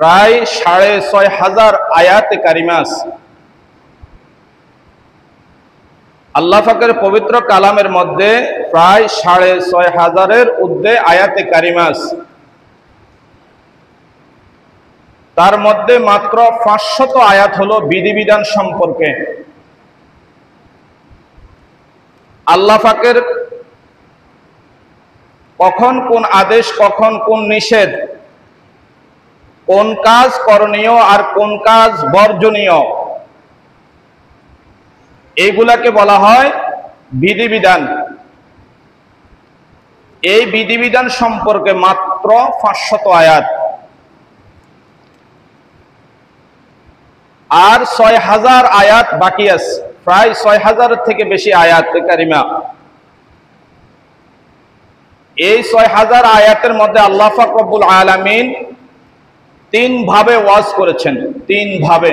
প্রায় ৬,৫০০ আয়াতে কারিমা আছে। আল্লাহ পাকের পবিত্র কালামের মধ্যে প্রায় ৬,৫০০-এর ঊর্ধ্বে আয়াতে কারিমা আছে। তার মধ্যে মাত্র ৫০০ আয়াত হলো বিধিবিধান সম্পর্কে। আল্লাহ পাকের কখন কোন আদেশ, কখন কোন নিষেধ, কোন কাজ করণীয় আর কোন কাজ বর্জনীয়, এইগুলাকে বলা হয় বিধিবিধান। এই বিধিবিধান সম্পর্কে মাত্র ৫০০ আয়াত, আর ৬,০০০ আয়াত বাকি আছে, প্রায় ৬,০০০ থেকে বেশি আয়াত কারিমা। এই ৬,০০০ আয়াতের মধ্যে আল্লাহ পাক রব্বুল আলামিন তিন ভাবে ওয়াজ করেছেন, তিন ভাবে।